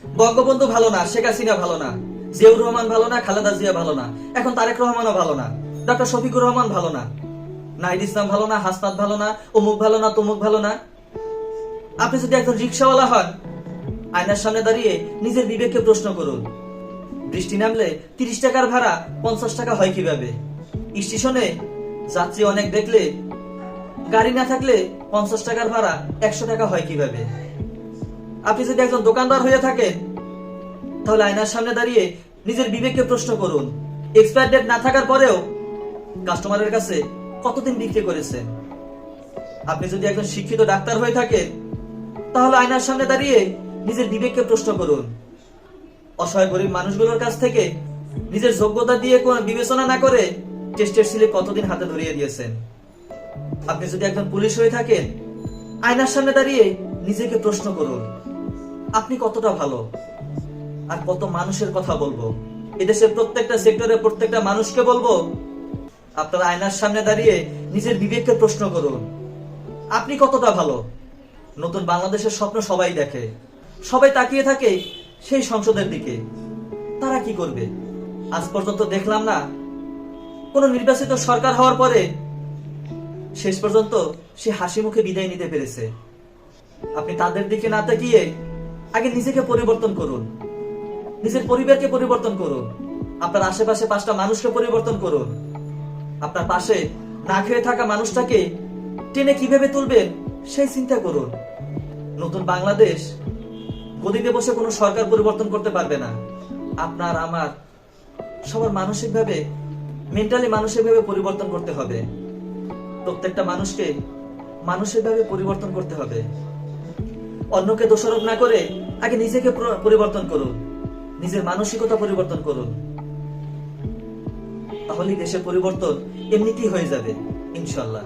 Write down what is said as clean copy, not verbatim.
বঙ্গবন্ধু ভালো না, শেখ হাসিনা ভালো না, জিয়াউর রহমান ভালো না, খালেদা জিয়া ভালো না, এখন তারেক রহমানও ভালো না, ডক্টর শফিকুর রহমান ভালো না, নাহিদ ইসলাম ভালো না, হাসনাত ভালো না, অমুক ভালো না, তমুক ভালো না। আপনি যদি একজন রিক্সাওয়ালা হন, আয়নার সামনে দাঁড়িয়ে নিজের বিবেককে প্রশ্ন করুন, বৃষ্টি নামলে 30 টাকার ভাড়া 50 টাকা হয় কিভাবে? স্টেশনে যাত্রী অনেক দেখলে গাড়ি না থাকলে 50 টাকার ভাড়া 100 টাকা হয় কিভাবে? আপনি যদি একজন দোকানদার হয়ে থাকেন, তাহলে আয়নার সামনে দাঁড়িয়ে নিজের বিবেককে প্রশ্ন করুন, এক্সপায়ার ডেট না থাকার পরেও কাস্টমারের কাছে কতদিন বিক্রি করেছেন? আপনি যদি একজন শিক্ষিত ডাক্তার হয়ে থাকেন, তাহলে আয়নার সামনে দাঁড়িয়ে নিজের বিবেককে প্রশ্ন করুন, অসহায় গরিব মানুষগুলোর কাছ থেকে নিজের যোগ্যতা দিয়ে কোনো বিবেচনা না করে টেস্টের স্লিপ কতদিন হাতে ধরিয়ে দিয়েছেন? আপনি যদি একজন পুলিশ হয়ে থাকেন, আয়নার সামনে দাঁড়িয়ে নিজেকে প্রশ্ন করুন, আপনি কতটা ভালো? আর কত মানুষের কথা বলবো, এদেশের প্রত্যেকটা সেক্টরে প্রত্যেকটা মানুষকে বলবো, আপনারা আয়নার সামনে দাঁড়িয়ে নিজের বিবেককে প্রশ্ন করুন, আপনি কতটা ভালো? নতুন বাংলাদেশের স্বপ্ন সবাই দেখে, সবাই তাকিয়ে থাকে সেই সংসদের দিকে। তারা কি করবে? আজ পর্যন্ত দেখলাম না কোন নির্বাচিত সরকার হওয়ার পরে শেষ পর্যন্ত সে হাসি মুখে বিদায় নিতে পেরেছে। আপনি তাদের দিকে না তাকিয়ে আগে নিজেকে পরিবর্তন করুন, নিজের পরিবারকে পরিবর্তন করুন, আপনার আশেপাশে 5টা মানুষকে পরিবর্তন করুন, আপনার পাশে না খেয়ে থাকা মানুষটাকে টেনে কিভাবে তুলবেন সেই চিন্তা করুন। নতুন বাংলাদেশ গদিতে বসে কোনো সরকার পরিবর্তন করতে পারবে না। আপনার আমার সবার মানসিকভাবে, মেন্টালি মানসিকভাবে পরিবর্তন করতে হবে। প্রত্যেকটা মানুষকে মানসিকভাবে পরিবর্তন করতে হবে। অন্যকে দোষারোপ না করে আগে নিজেকে পরিবর্তন করুন, নিজের মানসিকতা পরিবর্তন করুন, তাহলেই দেশের পরিবর্তন এমনিতেই হয়ে যাবে ইনশাল্লাহ।